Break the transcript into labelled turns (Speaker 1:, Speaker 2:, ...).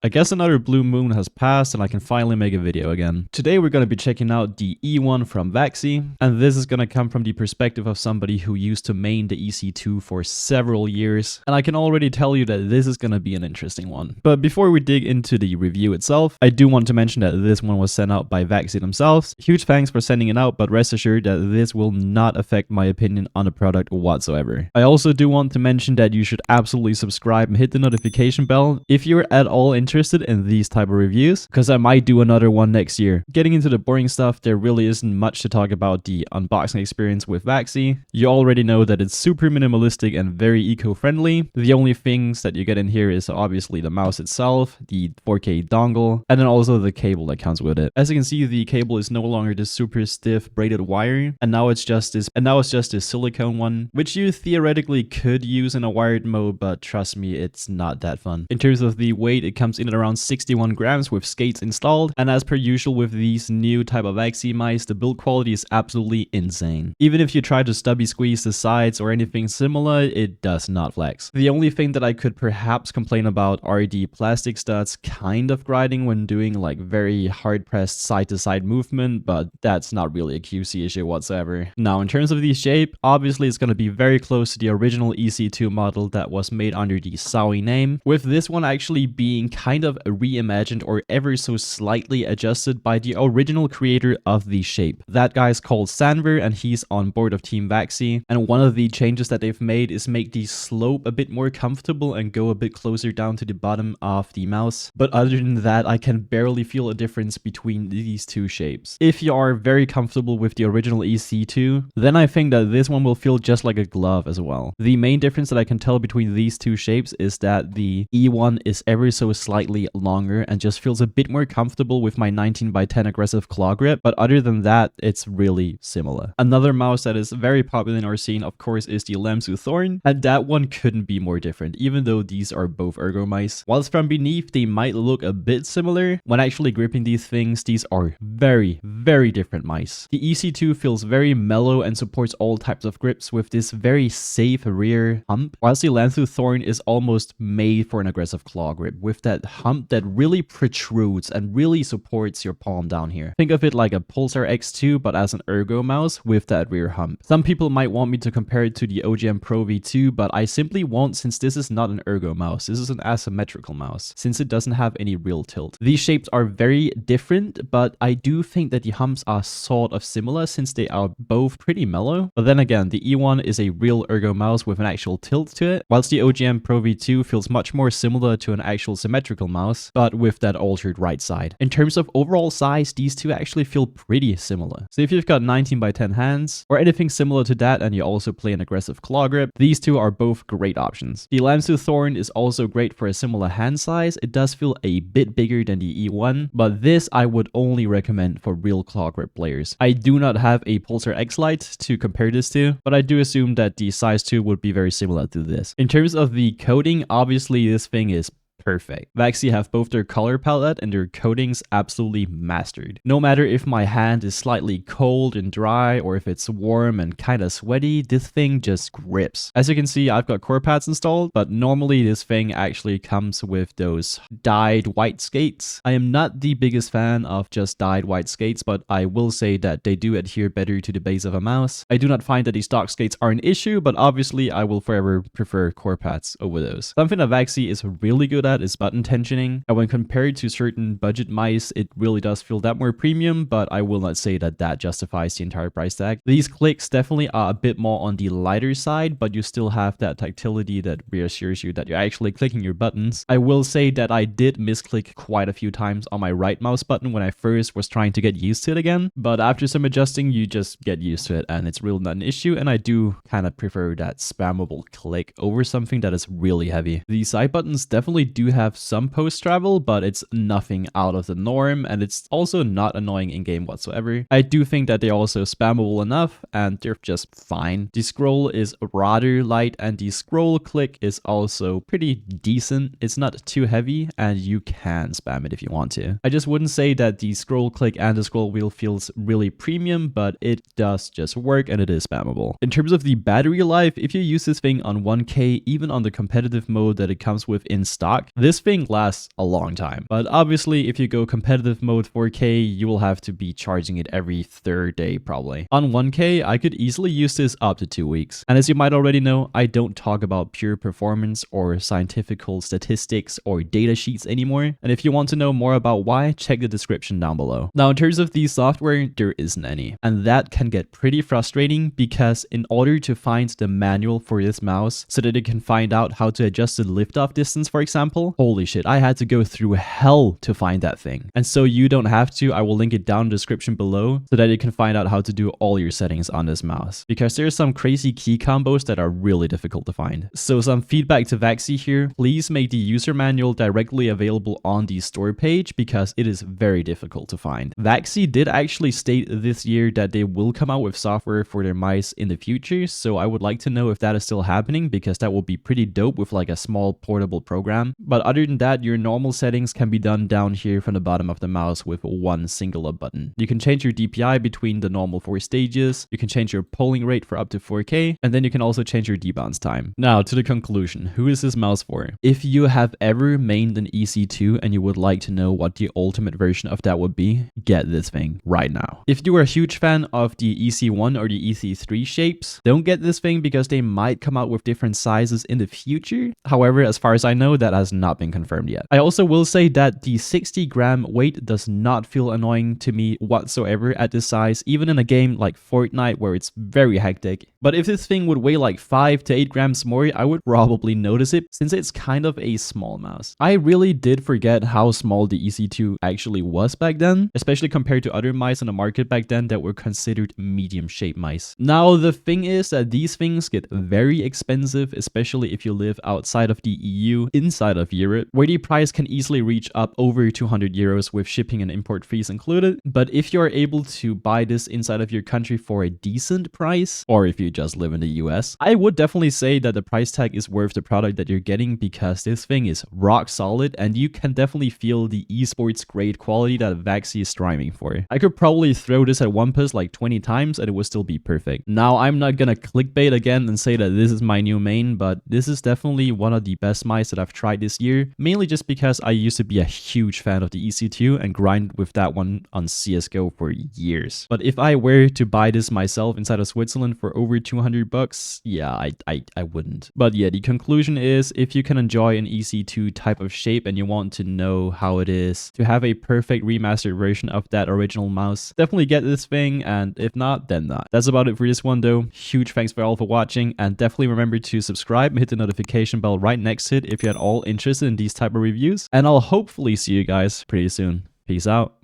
Speaker 1: I guess another blue moon has passed and I can finally make a video again. Today we're going to be checking out the E1 from VAXEE, and this is going to come from the perspective of somebody who used to main the EC2 for several years, and I can already tell you that this is going to be an interesting one. But before we dig into the review itself, I do want to mention that this one was sent out by VAXEE themselves. Huge thanks for sending it out, but rest assured that this will not affect my opinion on the product whatsoever. I also do want to mention that you should absolutely subscribe and hit the notification bell if you're at all interested in these type of reviews, because I might do another one next year. Getting into the boring stuff, there really isn't much to talk about the unboxing experience with VAXEE. You already know that it's super minimalistic and very eco-friendly. The only things that you get in here is obviously the mouse itself, the 4K dongle, and then also the cable that comes with it. As you can see, the cable is no longer this super stiff braided wire, and now it's just this silicone one, which you theoretically could use in a wired mode, but trust me, it's not that fun. In terms of the weight, it comes in at around 61 grams with skates installed, and as per usual with these new type of VAXEE mice, the build quality is absolutely insane. Even if you try to stubby squeeze the sides or anything similar, it does not flex. The only thing that I could perhaps complain about are the plastic studs kind of grinding when doing like very hard pressed side to side movement, but that's not really a QC issue whatsoever. Now in terms of the shape, obviously it's going to be very close to the original EC2 model that was made under the SAOI name, with this one actually being kind of reimagined or ever so slightly adjusted by the original creator of the shape. That guy's called Sanver and he's on board of Team VAXEE, and one of the changes that they've made is make the slope a bit more comfortable and go a bit closer down to the bottom of the mouse. But other than that, I can barely feel a difference between these two shapes. If you are very comfortable with the original EC2, then I think that this one will feel just like a glove as well. The main difference that I can tell between these two shapes is that the E1 is ever so slightly longer and just feels a bit more comfortable with my 19x10 aggressive claw grip, but other than that, it's really similar. Another mouse that is very popular in our scene, of course, is the Lamsu Thorn, and that one couldn't be more different, even though these are both ergo mice. Whilst from beneath they might look a bit similar, when actually gripping these things, these are very, very different mice. The EC2 feels very mellow and supports all types of grips with this very safe rear hump, whilst the Lamsu Thorn is almost made for an aggressive claw grip, with that hump that really protrudes and really supports your palm down here. Think of it like a Pulsar X2 but as an ergo mouse with that rear hump. Some people might want me to compare it to the OGM Pro V2, but I simply won't, since this is not an ergo mouse. This is an asymmetrical mouse, since it doesn't have any real tilt. These shapes are very different, but I do think that the humps are sort of similar since they are both pretty mellow. But then again, the E1 is a real ergo mouse with an actual tilt to it, whilst the OGM Pro V2 feels much more similar to an actual symmetrical mouse, but with that altered right side. In terms of overall size, these two actually feel pretty similar. So if you've got 19x10 hands or anything similar to that and you also play an aggressive claw grip, these two are both great options. The Lamsu Thorn is also great for a similar hand size. It does feel a bit bigger than the E1, but this I would only recommend for real claw grip players. I do not have a Pulsar X Lite to compare this to, but I do assume that the size 2 would be very similar to this. In terms of the coating, obviously this thing is perfect. VAXEE have both their color palette and their coatings absolutely mastered. No matter if my hand is slightly cold and dry or if it's warm and kind of sweaty, this thing just grips. As you can see, I've got core pads installed, but normally this thing actually comes with those dyed white skates. I am not the biggest fan of just dyed white skates, but I will say that they do adhere better to the base of a mouse. I do not find that these stock skates are an issue, but obviously I will forever prefer core pads over those. Something that VAXEE is really good at is button tensioning, and when compared to certain budget mice, it really does feel that more premium, but I will not say that that justifies the entire price tag. These clicks definitely are a bit more on the lighter side, but you still have that tactility that reassures you that you're actually clicking your buttons. I will say that I did misclick quite a few times on my right mouse button when I first was trying to get used to it again, but after some adjusting, you just get used to it and it's really not an issue, and I do kind of prefer that spammable click over something that is really heavy. The side buttons definitely do have some post travel, but it's nothing out of the norm, and it's also not annoying in game whatsoever. I do think that they're also spammable enough and they're just fine. The scroll is rather light and the scroll click is also pretty decent. It's not too heavy and you can spam it if you want to. I just wouldn't say that the scroll click and the scroll wheel feels really premium, but it does just work and it is spammable. In terms of the battery life, if you use this thing on 1K, even on the competitive mode that it comes with in stock, stock. This thing lasts a long time, but obviously if you go competitive mode 4K, you will have to be charging it every third day probably. On 1K, I could easily use this up to 2 weeks. And as you might already know, I don't talk about pure performance or scientifical statistics or data sheets anymore. And if you want to know more about why, check the description down below. Now, in terms of the software, there isn't any. And that can get pretty frustrating because in order to find the manual for this mouse so that it can find out how to adjust the liftoff distance, for example, holy shit, I had to go through hell to find that thing. And so you don't have to, I will link it down in the description below so that you can find out how to do all your settings on this mouse, because there's some crazy key combos that are really difficult to find. So some feedback to VAXEE here, please make the user manual directly available on the store page because it is very difficult to find. VAXEE did actually state this year that they will come out with software for their mice in the future, so I would like to know if that is still happening because that will be pretty dope with like a small portable program. But other than that, your normal settings can be done down here from the bottom of the mouse with one singular button. You can change your DPI between the normal 4 stages, you can change your polling rate for up to 4K, and then you can also change your debounce time. Now to the conclusion, who is this mouse for? If you have ever mained an EC2 and you would like to know what the ultimate version of that would be, get this thing right now. If you are a huge fan of the EC1 or the EC3 shapes, don't get this thing because they might come out with different sizes in the future. However, as far as I know, that has not been confirmed yet. I also will say that the 60-gram weight does not feel annoying to me whatsoever at this size, even in a game like Fortnite where it's very hectic. But if this thing would weigh like 5 to 8 grams more, I would probably notice it since it's kind of a small mouse. I really did forget how small the EC2 actually was back then, especially compared to other mice on the market back then that were considered medium-shaped mice. Now, the thing is that these things get very expensive, especially if you live outside of the EU, inside of Europe, where the price can easily reach up over 200 euros with shipping and import fees included. But if you're able to buy this inside of your country for a decent price, or if you just live in the US, I would definitely say that the price tag is worth the product that you're getting because this thing is rock solid and you can definitely feel the esports grade quality that VAXEE is striving for. I could probably throw this at OnePlus like 20 times and it would still be perfect. Now, I'm not gonna clickbait again and say that this is my new main, but this is definitely one of the best mice that I've tried this year, mainly just because I used to be a huge fan of the EC2 and grind with that one on CSGO for years. But if I were to buy this myself inside of Switzerland for over 200 bucks, yeah, I wouldn't. But yeah, the conclusion is if you can enjoy an EC2 type of shape and you want to know how it is to have a perfect remastered version of that original mouse, definitely get this thing, and if not, then not. That's about it for this one though. Huge thanks for all for watching, and definitely remember to subscribe and hit the notification bell right next to it if you're at all interested in these type of reviews, and I'll hopefully see you guys pretty soon. Peace out.